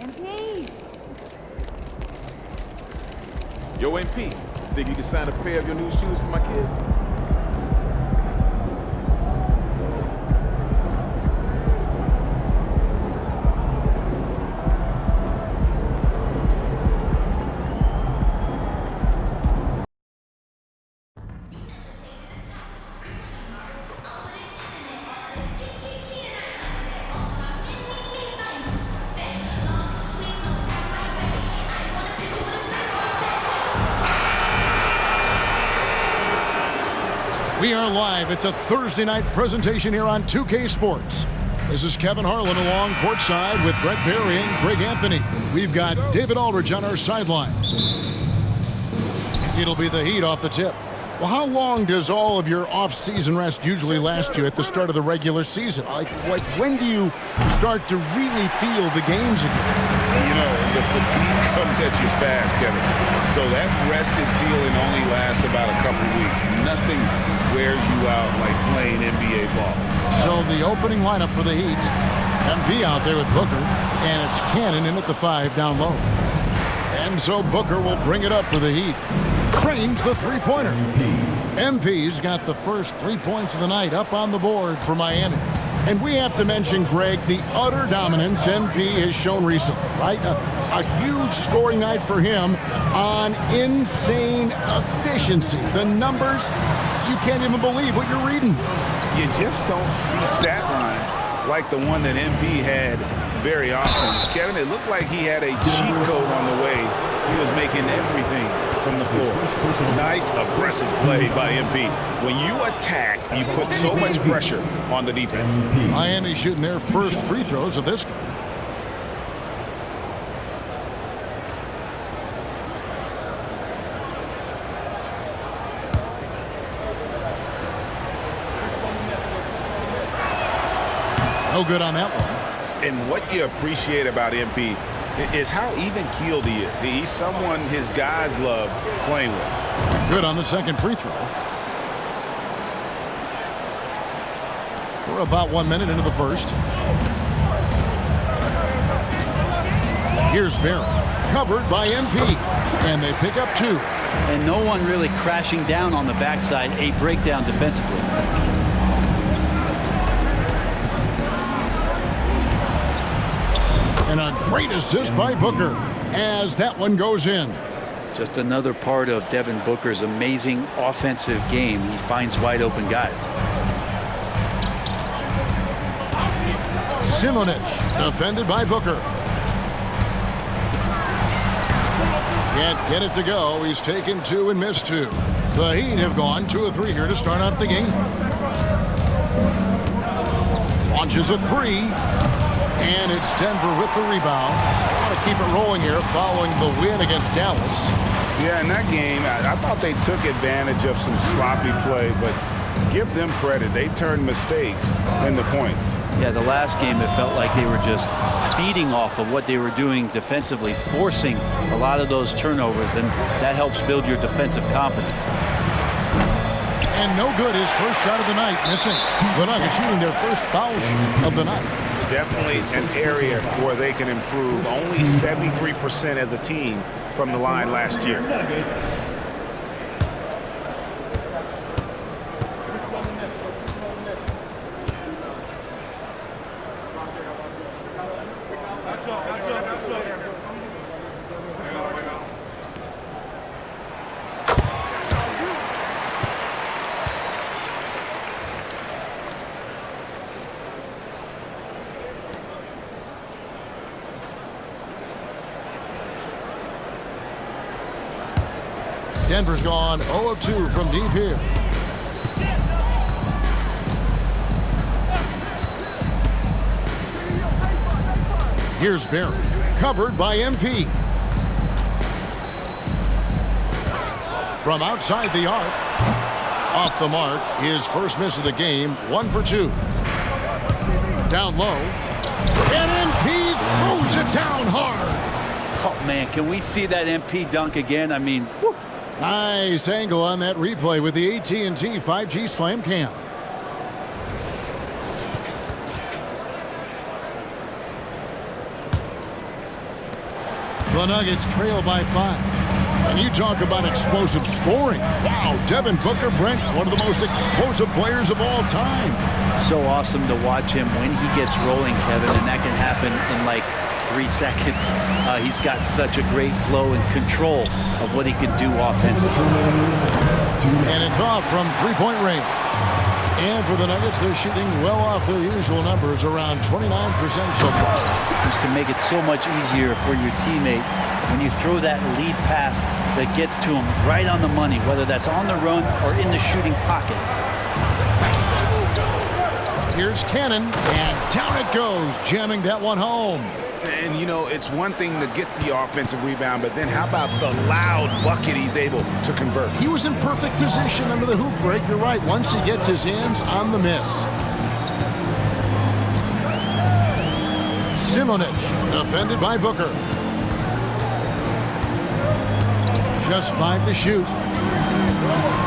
MP! Yo, MP, think you can sign a pair of your new shoes for my kid? We are live. It's a Thursday night presentation here on 2K Sports. This is Kevin Harlan along courtside with Brett Barry and Greg Anthony. We've got David Aldridge on our sideline. It'll be the Heat off the tip. Well, how long does all of your off-season rest usually last you at the start of the regular season? Like when do you start to really feel the games again? You know, the fatigue comes at you fast, Kevin. So that rested feeling only lasts about a couple weeks. Nothing wears you out like playing NBA ball. So the opening lineup for the Heat, MP out there with Booker, and it's Cannon in at the 5 down low. And so Booker will bring it up for the Heat. Cranes the three-pointer. MP's got the first 3 points of the night up on the board for Miami. And we have to mention, Greg, the utter dominance MP has shown recently, right? A huge scoring night for him on insane efficiency. The numbers, you can't even believe what you're reading. You just don't see stat lines like the one that MP had very often. Kevin, it looked like he had a cheat code on the way. He was making everything from the floor. Nice, aggressive play by MP. When you attack, you put so much pressure on the defense. Miami shooting their first free throws of this game. No good on that one. And what you appreciate about MP is how even-keeled he is. He's someone his guys love playing with. Good on the second free throw. We're about 1 minute into the first. Here's Barry, covered by MP, and they pick up 2. And no one really crashing down on the backside, a breakdown defensively. And a great assist by Booker as that one goes in. Just another part of Devin Booker's amazing offensive game. He finds wide open guys. Simonic defended by Booker. Can't get it to go. He's taken 2 and missed 2. The Heat have gone 2 of 3 here to start out the game. Launches a 3. And it's Denver with the rebound. Want to keep it rolling here following the win against Dallas. Yeah, in that game, I thought they took advantage of some sloppy play, but give them credit. They turned mistakes into points. Yeah, the last game, it felt like they were just feeding off of what they were doing defensively, forcing a lot of those turnovers, and that helps build your defensive confidence. And no good, his first shot of the night, missing. The Nuggets shooting their first foul shot of the night. Definitely an area where they can improve. Only 73% as a team from the line last year. Denver's gone 0 of 2 from deep here. Here's Barry, covered by MP. From outside the arc, off the mark, his first miss of the game, 1 for 2. Down low, and MP throws it down hard. Oh, man, can we see that MP dunk again? I mean, whew. Nice angle on that replay with the AT&T 5G Slam Cam. The Nuggets trail by 5. And you talk about explosive scoring. Wow, Devin Booker, Brent, one of the most explosive players of all time. So awesome to watch him when he gets rolling, Kevin, and that can happen in like 3 seconds. He's got such a great flow and control of what he can do offensively. And it's off from three-point range. And for the Nuggets, they're shooting well off their usual numbers, around 29% so far. This can make it so much easier for your teammate when you throw that lead pass that gets to him right on the money, whether that's on the run or in the shooting pocket. Here's Cannon, and down it goes, jamming that one home. And, you know, it's one thing to get the offensive rebound, but then how about the loud bucket he's able to convert? He was in perfect position under the hoop break. You're right, once he gets his hands on the miss. Simonic, defended by Booker. Just 5 to shoot.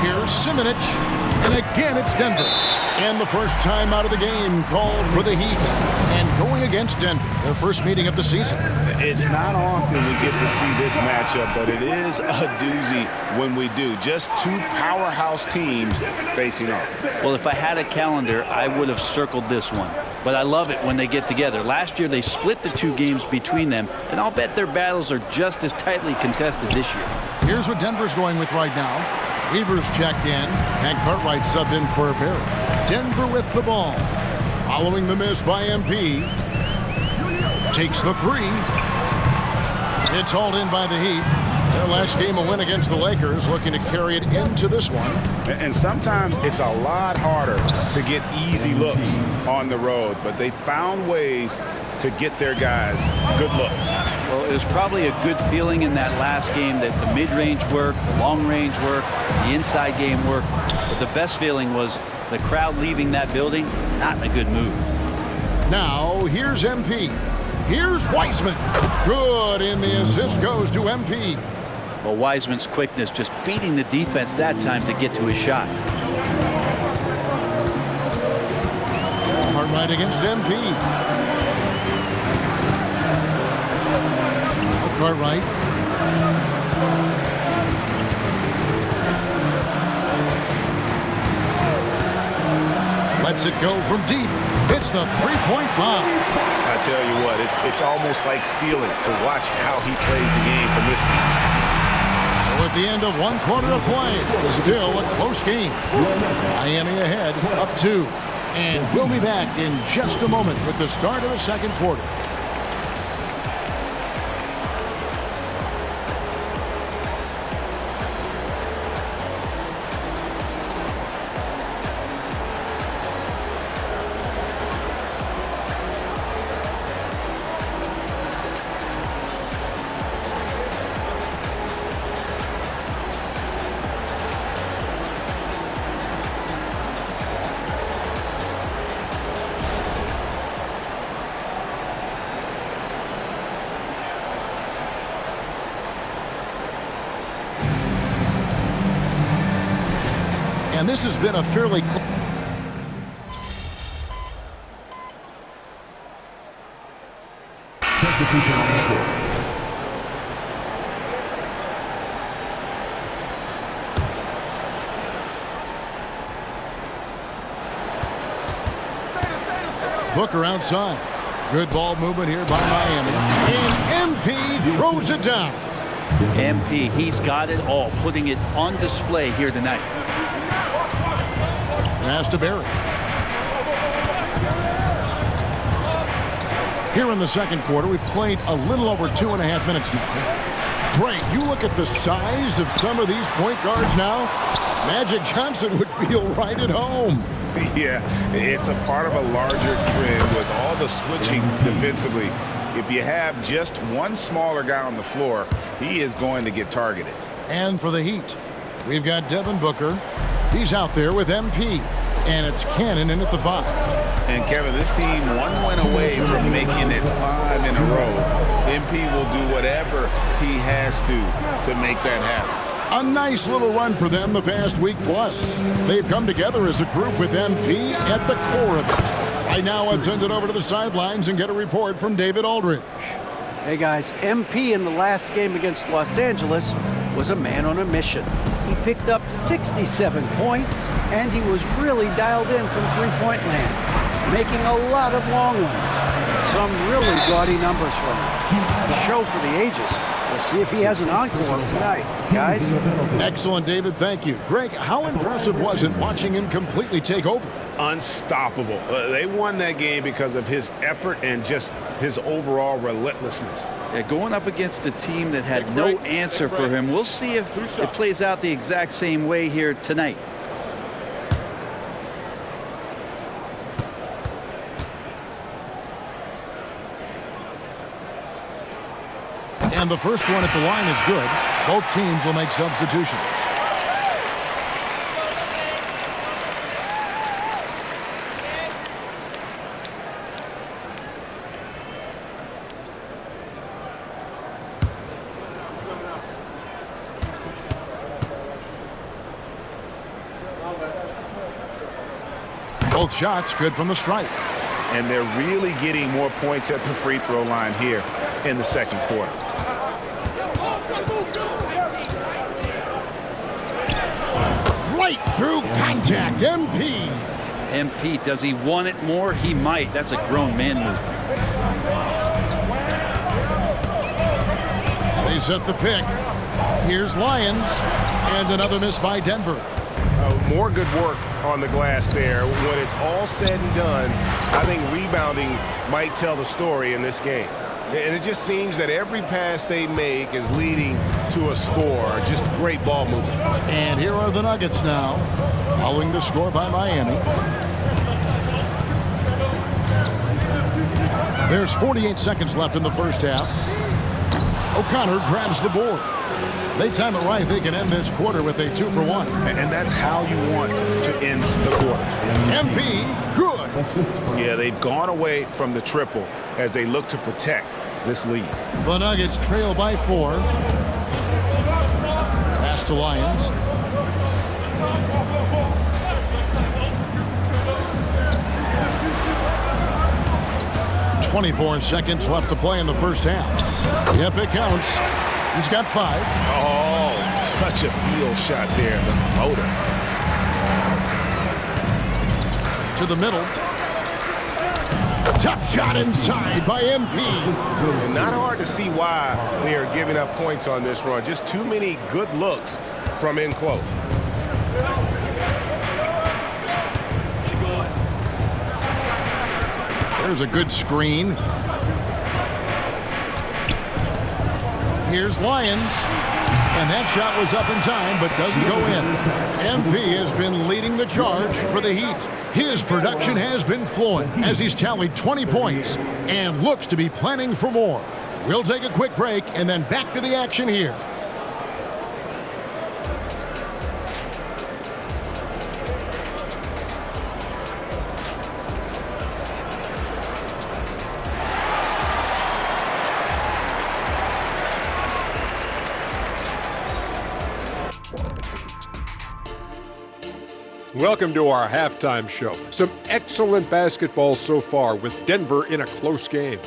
Here's Simonic, and again it's Denver. And the first time out of the game called for the Heat. And going against Denver, their first meeting of the season. It's not often we get to see this matchup, but it is a doozy when we do. Just 2 powerhouse teams facing off. Well, if I had a calendar, I would have circled this one. But I love it when they get together. Last year, they split the 2 games between them, and I'll bet their battles are just as tightly contested this year. Here's what Denver's going with right now. Weaver's checked in, and Cartwright subbed in for Barrett. Denver with the ball. Following the miss by MP. Takes the 3. It's hauled in by the Heat. Their last game a win against the Lakers, looking to carry it into this one. And sometimes it's a lot harder to get easy looks on the road, but they found ways to get their guys good looks. Well, it was probably a good feeling in that last game that the mid-range worked, the long-range worked, the inside game worked. But the best feeling was the crowd leaving that building, not in a good mood. Now, here's MP. Here's Wiseman. Good, and the assist goes to MP. Well, Wiseman's quickness just beating the defense that time to get to his shot. Cartwright against MP. Cartwright. Lets it go from deep. It's the three-point bomb. I tell you what, it's almost like stealing to watch how he plays the game from this seat. So at the end of 1 quarter of play, still a close game. Miami ahead, up 2. And we'll be back in just a moment with the start of the second quarter. And this has been a fairly substitution on the court. Booker outside. Good ball movement here by Miami. And MP throws it down. MP, he's got it all, putting it on display here tonight. Pass to Barry. Here in the second quarter, we've played a little over 2.5 minutes now. Great. You look at the size of some of these point guards now. Magic Johnson would feel right at home. Yeah, it's a part of a larger trend with all the switching defensively. If you have just one smaller guy on the floor, he is going to get targeted. And for the Heat, we've got Devin Booker. He's out there with MP. And it's Cannon in at the 5. And Kevin, this team 1 win away from making it 5 in a row. MP will do whatever he has to make that happen. A nice little run for them the past week plus. They've come together as a group with MP at the core of it. Right now, let's send it over to the sidelines and get a report from David Aldridge. Hey guys, MP in the last game against Los Angeles was a man on a mission. He picked up 67 points, and he was really dialed in from three-point land, making a lot of long ones. Some really gaudy numbers from him. A show for the ages. We'll see if he has an encore tonight, guys. Excellent, David. Thank you. Greg, how impressive was it watching him completely take over? Unstoppable. They won that game because of his effort and just his overall relentlessness. Yeah, going up against a team that had no answer for him. We'll see if it plays out the exact same way here tonight. And the first one at the line is good. Both teams will make substitutions. Both shots good from the stripe. And they're really getting more points at the free throw line here in the second quarter. Right through contact, MP. MP, does he want it more? He might. That's a grown man move. They set the pick. Here's Lyons. And another miss by Denver. More good work on the glass there. When it's all said and done, I think rebounding might tell the story in this game. And it just seems that every pass they make is leading to a score. Just great ball movement. And here are the Nuggets now, following the score by Miami. There's 48 seconds left in the first half. O'Connor grabs the board. They time it right, they can end this quarter with a 2-for-1. And that's how you want to end the quarters. MP, good. Yeah, they've gone away from the triple as they look to protect this lead. The Nuggets trail by 4. Pass to Lyons. "24 seconds left to play in the first half." Yep, it counts. He's got 5. Oh, such a field shot there, the floater. To the middle. Tough shot inside by MP. And not hard to see why they are giving up points on this run. Just too many good looks from in close. There's a good screen. Here's Lyons. And that shot was up in time, but doesn't go in. MP has been leading the charge for the Heat. His production has been flowing as he's tallied 20 points and looks to be planning for more. We'll take a quick break and then back to the action here. Welcome to our halftime show. Some excellent basketball so far with Denver in a close game.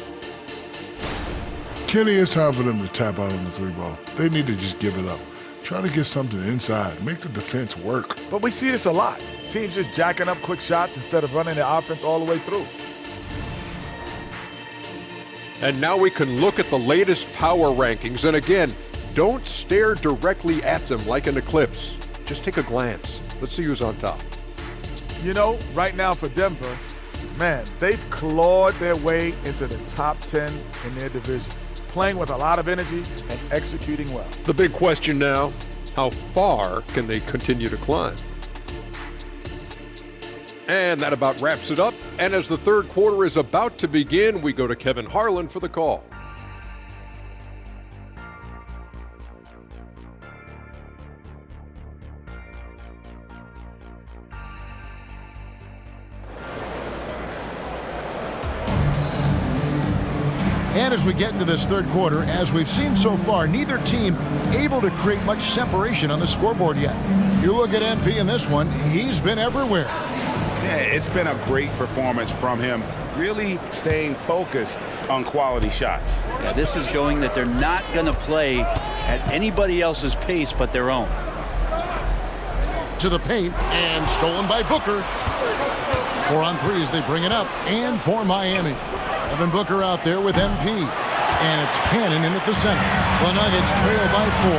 Kenny, it's time for them to tap out on the 3-ball. They need to just give it up. Try to get something inside. Make the defense work. But we see this a lot. Teams just jacking up quick shots instead of running the offense all the way through. And now we can look at the latest power rankings. And again, don't stare directly at them like an eclipse. Just take a glance. Let's see who's on top. You know, right now for Denver, man, they've clawed their way into the top 10 in their division, playing with a lot of energy and executing well. The big question now, how far can they continue to climb? And that about wraps it up. And as the third quarter is about to begin, we go to Kevin Harlan for the call. And as we get into this third quarter, as we've seen so far, neither team able to create much separation on the scoreboard yet. You look at MP in this one, he's been everywhere. Yeah, it's been a great performance from him really staying focused on quality shots. Yeah, this is showing that they're not going to play at anybody else's pace but their own. To the paint, and stolen by Booker. 4 on 3 as they bring it up, and for Miami. Devin Booker out there with MP. And it's Cannon in at the center. The Nuggets trail by 4.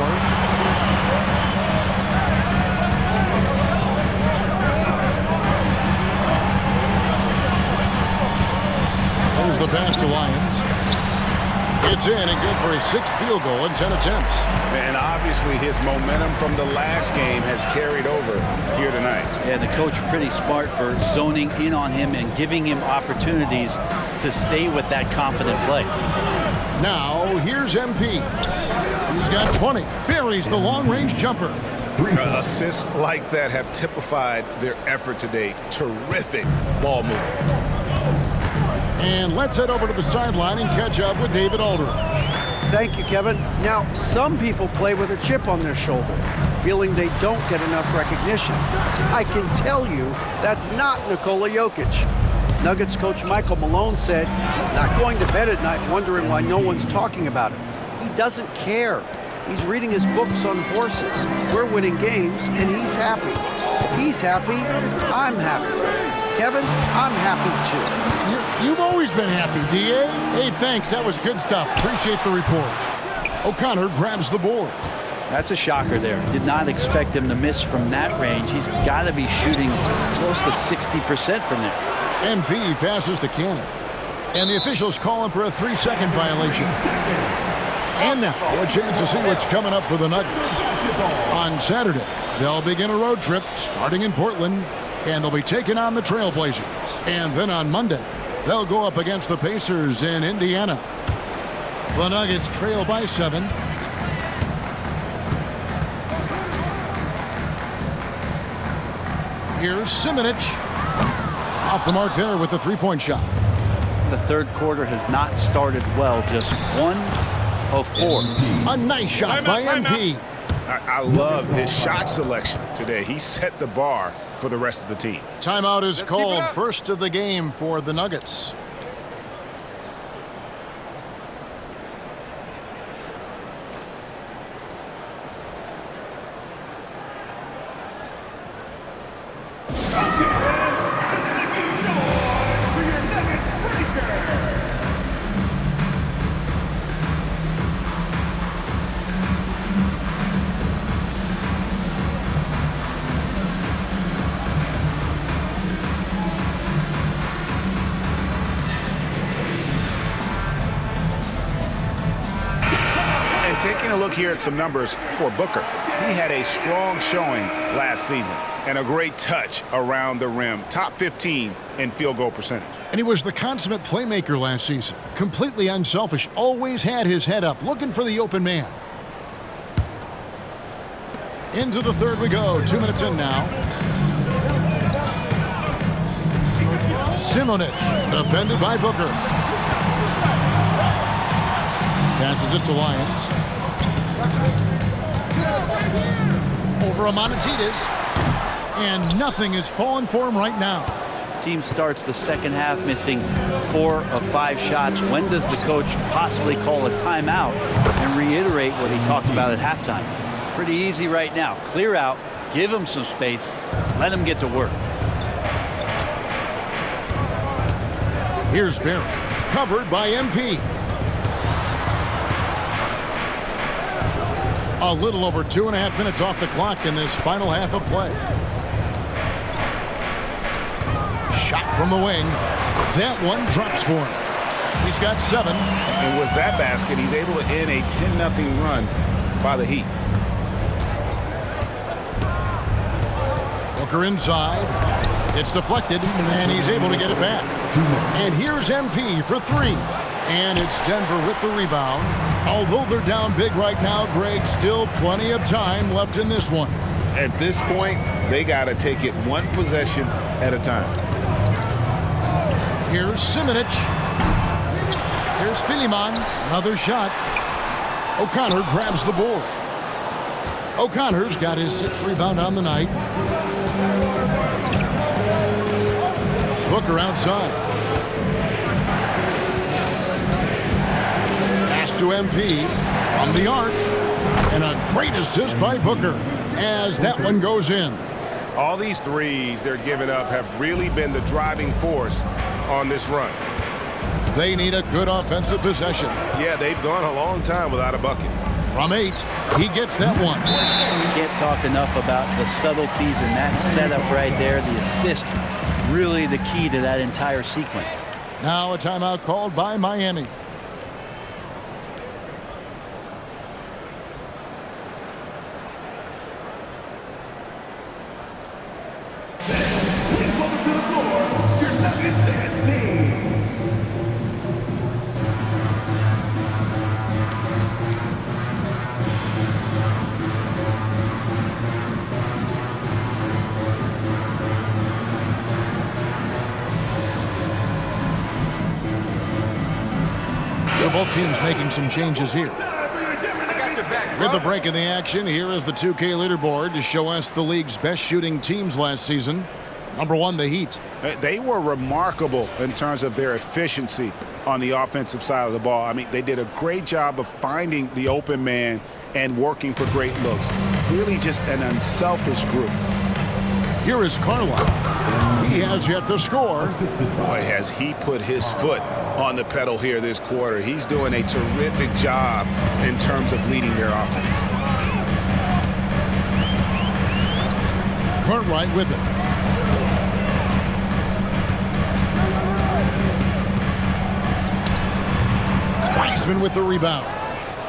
There's the pass to Lyons. It's in and good for his 6th field goal in 10 attempts. And obviously his momentum from the last game has carried over here tonight. Yeah, the coach pretty smart for zoning in on him and giving him opportunities to stay with that confident play. Now, here's MP. He's got 20. Buries the long-range jumper. Assists like that have typified their effort today. Terrific ball movement. And let's head over to the sideline and catch up with David Aldridge. Thank you, Kevin. Now, some people play with a chip on their shoulder, feeling they don't get enough recognition. I can tell you that's not Nikola Jokic. Nuggets coach Michael Malone said he's not going to bed at night wondering why no one's talking about him. He doesn't care. He's reading his books on horses. We're winning games, and he's happy. If he's happy, I'm happy. Kevin, I'm happy too. You've always been happy, D.A. Hey, thanks. That was good stuff. Appreciate the report. O'Connor grabs the board. That's a shocker there. Did not expect him to miss from that range. He's got to be shooting close to 60% from there. MP passes to Cannon. And the officials call him for a 3-second violation. And now, a chance to see what's coming up for the Nuggets. On Saturday, they'll begin a road trip starting in Portland, and they'll be taking on the Trailblazers. And then on Monday, they'll go up against the Pacers in Indiana. The Nuggets trail by 7. Here's Simonic. Off the mark there with the 3-point shot. The third quarter has not started well, just 1 of 4. A nice shot by MP. I love his shot selection today. He set the bar for the rest of the team. Timeout is called. First of the game for the Nuggets. Taking a look here at some numbers for Booker. He had a strong showing last season and a great touch around the rim. Top 15 in field goal percentage. And he was the consummate playmaker last season. Completely unselfish. Always had his head up, looking for the open man. Into the third we go. 2 minutes in now. Simonic, defended by Booker. Passes it to Lyons. Over Amonatides. And nothing is falling for him right now. Team starts the second half missing 4 of 5 shots. When does the coach possibly call a timeout and reiterate what he talked about at halftime? Pretty easy right now. Clear out, give him some space, let him get to work. Here's Barry, covered by MP. A little over 2.5 minutes off the clock in this final half of play. Shot from the wing. That one drops for him. He's got 7. And with that basket, he's able to end a 10-0 run by the Heat. Booker inside. It's deflected, and he's able to get it back. And here's MP for 3. And it's Denver with the rebound. Although they're down big right now, Greg, still plenty of time left in this one. At this point, they got to take it one possession at a time. Here's Simonic. Here's Philemon. Another shot. O'Connor grabs the board. O'Connor's got his 6th rebound on the night. Booker outside. to MP from the arc. And a great assist by Booker as that one goes in. All these threes they're giving up have really been the driving force on this run. They need a good offensive possession. Yeah, they've gone a long time without a bucket. From 8, he gets that one. Can't talk enough about the subtleties in that setup right there. The assist, really the key to that entire sequence. Now a timeout called by Miami. So both teams making some changes here. With a break in the action, here is the 2K leaderboard to show us the league's best shooting teams last season. Number 1, the Heat. They were remarkable in terms of their efficiency on the offensive side of the ball. I mean, they did a great job of finding the open man and working for great looks. Really just an unselfish group. Here is Carlisle. He has yet to score. Boy, has he put his foot on the pedal here this quarter. He's doing a terrific job in terms of leading their offense. Cartwright with it. Wiseman with the rebound.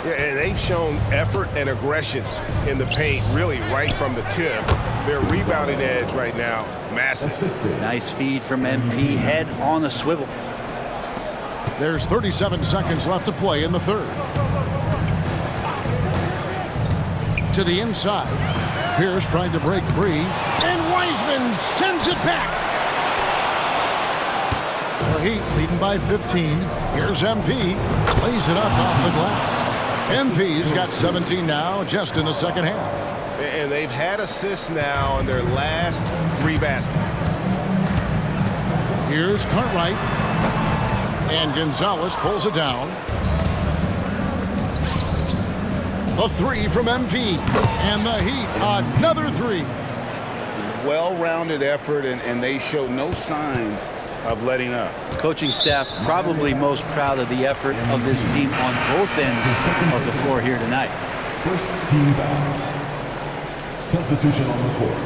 Yeah, and they've shown effort and aggression in the paint, really right from the tip. Their rebounding edge right now, massive. Nice feed from MP, head on a swivel. There's 37 seconds left to play in the third. To the inside. Pierce trying to break free. And Wiseman sends it back. The Heat leading by 15. Here's MP. Lays it up off the glass. MP's got 17 now, just in the second half. And they've had assists now on their last 3 baskets. Here's Cartwright. And Gonzalez pulls it down. A 3 from MP. And the Heat, another 3. Well-rounded effort, and they show no signs of letting up. Coaching staff probably most proud of the effort of this team on both ends of the floor here tonight. First team foul. Substitution on the court.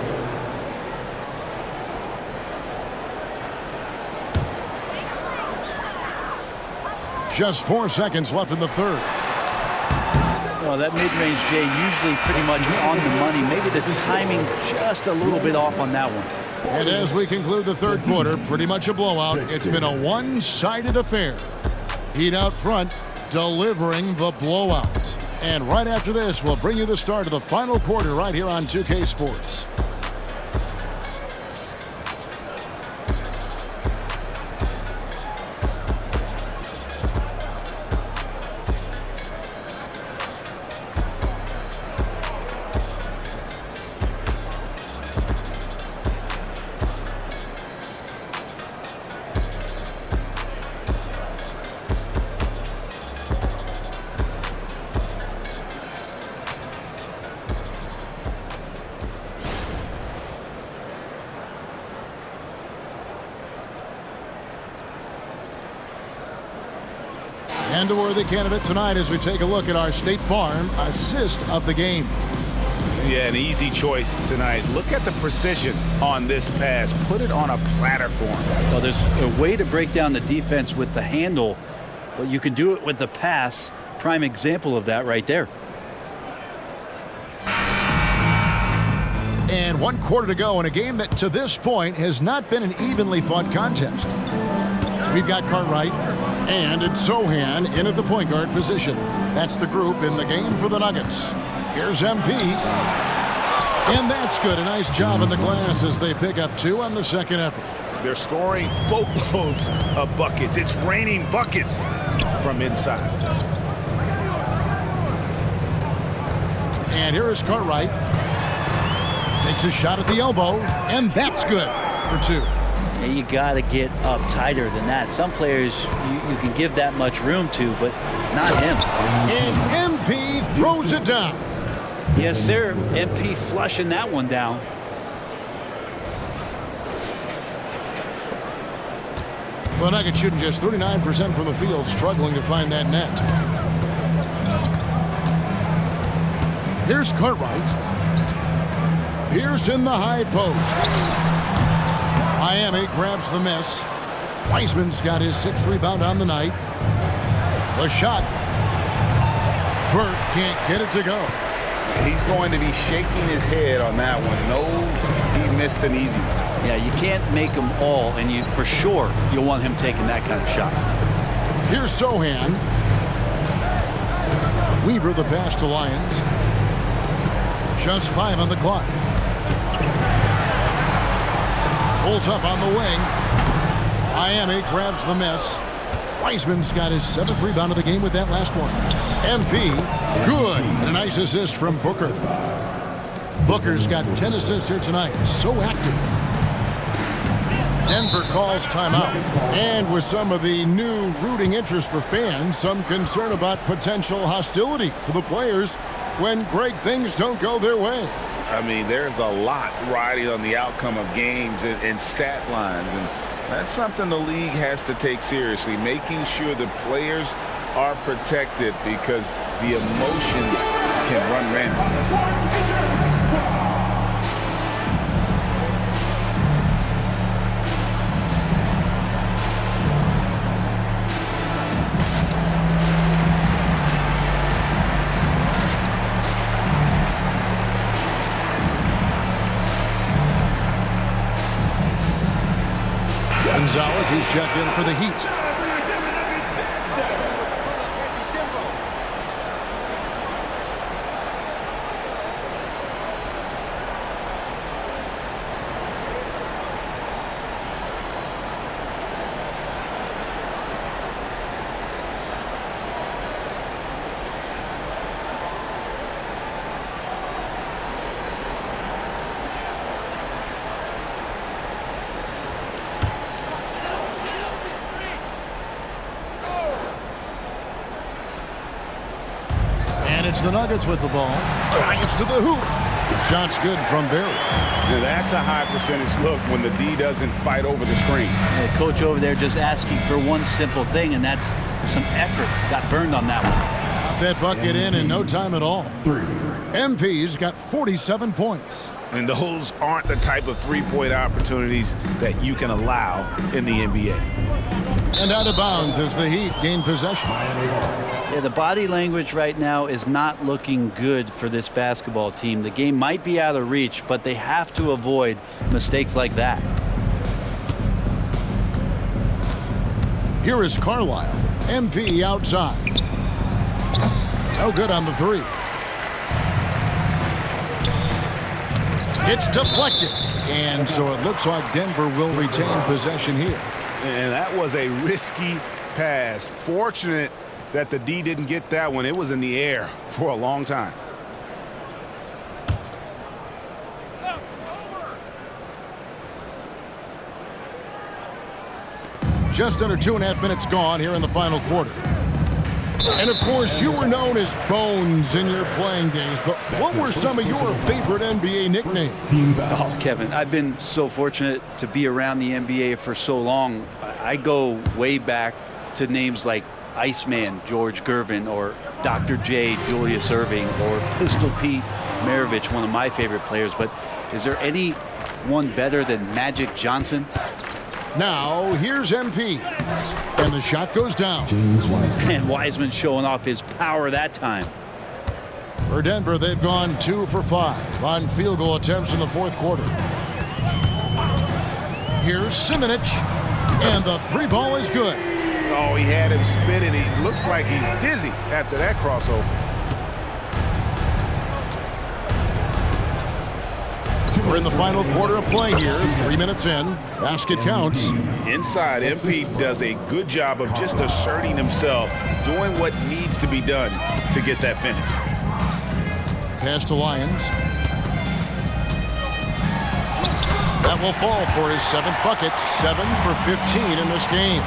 Just 4 seconds left in the third. Well, that mid-range, Jay, usually pretty much on the money. Maybe the timing just a little bit off on that one. And as we conclude the third quarter, pretty much a blowout. It's been a one-sided affair. Heat out front, delivering the blowout. And right after this, we'll bring you the start of the final quarter right here on 2K Sports. And a worthy candidate tonight as we take a look at our State Farm assist of the game. Yeah, an easy choice tonight. Look at the precision on this pass. Put it on a platter for him. Well, there's a way to break down the defense with the handle, but you can do it with the pass. Prime example of that right there. And 1 quarter to go in a game that to this point has not been an evenly fought contest. We've got Cartwright and it's Sohan in at the point guard position. That's the group in the game for the Nuggets. Here's MP. And that's good. A nice job in the glass as they pick up 2 on the second effort. They're scoring boatloads of buckets. It's raining buckets from inside. And here is Cartwright. Takes a shot at the elbow, and that's good for 2. And you got to get up tighter than that. Some players you can give that much room to, but not him. And MP throws it down. Yes, sir. MP flushing that one down. The Nuggets shooting just 39% from the field, struggling to find that net. Here's Cartwright. Pierce in the high post. Miami grabs the miss. Wiseman's got his 6th rebound on the night. The shot. Burke can't get it to go. He's going to be shaking his head on that one. Knows he missed an easy one. Yeah, you can't make them all, and for sure you'll want him taking that kind of shot. Here's Sohan. Weaver the pass to Lyons. Just 5 on the clock. Pulls up on the wing. Miami grabs the miss. Wiseman's got his 7th rebound of the game with that last one. MP, good. And a nice assist from Booker. Booker's got 10 assists here tonight. So active. Denver calls timeout. And with some of the new rooting interest for fans, some concern about potential hostility for the players when great things don't go their way. I mean, there's a lot riding on the outcome of games and stat lines. And that's something the league has to take seriously, making sure the players are protected because the emotions can run rampant. Gonzalez, he's checked in for the Heat. It's the Nuggets with the ball. Drives to the hoop. Shot's good from Barry. Now that's a high percentage look when the D doesn't fight over the screen. The coach over there just asking for one simple thing, and that's some effort. Got burned on that one. Got that bucket in no time at all. MP's got 47 points. And those aren't the type of three-point opportunities that you can allow in the NBA. And out of bounds as the Heat gain possession. Yeah, the body language right now is not looking good for this basketball team. The game might be out of reach, but they have to avoid mistakes like that. Here is Carlisle. MP outside. No good on the three. It's deflected. And so it looks like Denver will retain possession here. And that was a risky pass. Fortunate that the D didn't get that one. It was in the air for a long time. Just under 2.5 minutes gone here in the final quarter. And of course, you were known as Bones in your playing days, but what were some of your favorite NBA nicknames? Oh, Kevin, I've been so fortunate to be around the NBA for so long. I go way back to names like Iceman, George Gervin, or Dr. J, Julius Erving, or Pistol Pete Maravich, one of my favorite players. But is there any one better than Magic Johnson? Now, here's MP. And the shot goes down. And Wiseman showing off his power that time. For Denver, they've gone 2 for 5 on field goal attempts in the fourth quarter. Here's Simonich. And the three ball is good. Oh, he had him spinning. He looks like he's dizzy after that crossover. We're in the final quarter of play here. 3 minutes in. Basket counts. Inside, MP does a good job of just asserting himself, doing what needs to be done to get that finish. Pass to Lyons. That will fall for his 7th bucket, 7 for 15 in this game.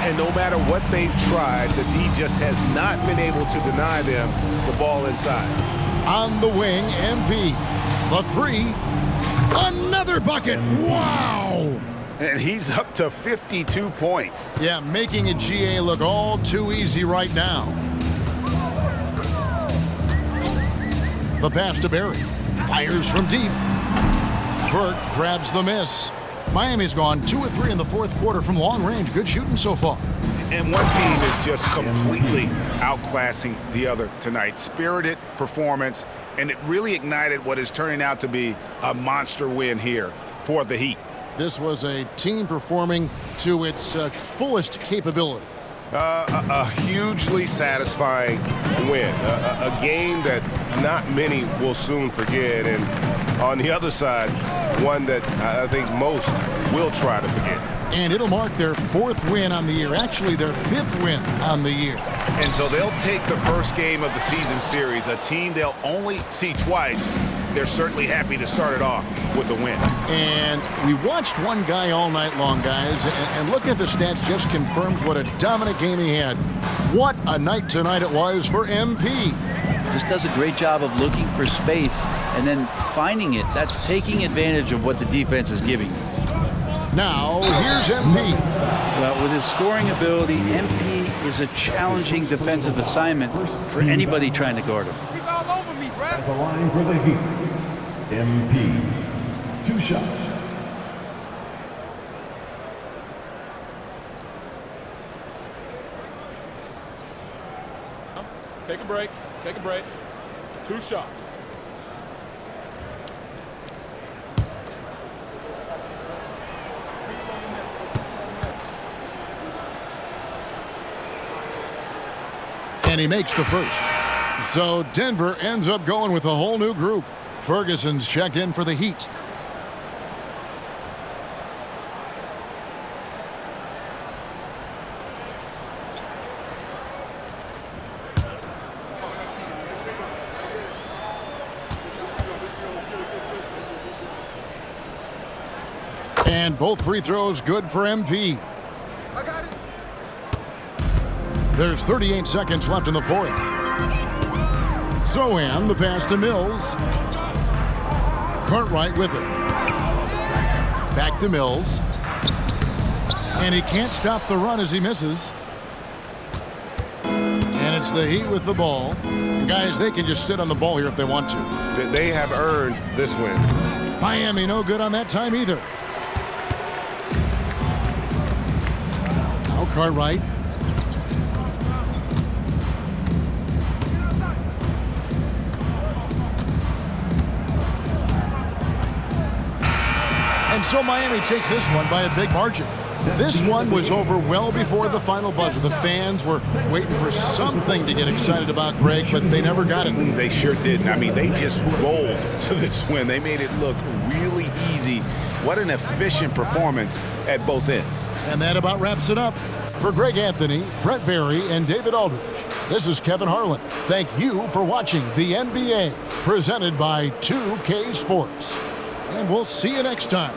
And no matter what they've tried, the D just has not been able to deny them the ball inside. On the wing, MP. The 3. Another bucket. Wow. And he's up to 52 points. Yeah, making a GA look all too easy right now. The pass to Barry. Fires from deep. Burke grabs the miss. Miami's gone 2 of 3 in the fourth quarter from long range. Good shooting so far. And one team is just completely outclassing the other tonight. Spirited performance, and it really ignited what is turning out to be a monster win here for the Heat. This was a team performing to its fullest capability. A hugely satisfying win. A game that not many will soon forget. And on the other side, one that I think most will try to forget. And it'll mark their 4th win on the year. Actually, their 5th win on the year. And so they'll take the first game of the season series, a team they'll only see twice. They're certainly happy to start it off with a win. And we watched one guy all night long, guys, and looking at the stats just confirms what a dominant game he had. What a night tonight it was for MP. Just does a great job of looking for space and then finding it. That's taking advantage of what the defense is giving you. Now, here's MP. Well, with his scoring ability, MP is a challenging defensive assignment for anybody trying to guard him. He's all over me, Brad. At the line for the Heat, MP. 2 shots. Take a break. Take a break. 2 shots. And he makes the first. So Denver ends up going with a whole new group. Ferguson's checked in for the Heat. And both free throws good for MP. I got it. There's 38 seconds left in the 4th. Zohan, the pass to Mills. Cartwright with it. Back to Mills. And he can't stop the run as he misses. And it's the Heat with the ball. And guys, they can just sit on the ball here if they want to. They have earned this win. Miami no good on that time either. Now Cartwright. And so Miami takes this one by a big margin. This one was over well before the final buzzer. The fans were waiting for something to get excited about, Greg, but they never got it. They sure didn't. I mean, they just rolled to this win. They made it look really easy. What an efficient performance at both ends. And that about wraps it up. For Greg Anthony, Brett Barry, and David Aldridge, this is Kevin Harlan. Thank you for watching the NBA, presented by 2K Sports. And we'll see you next time.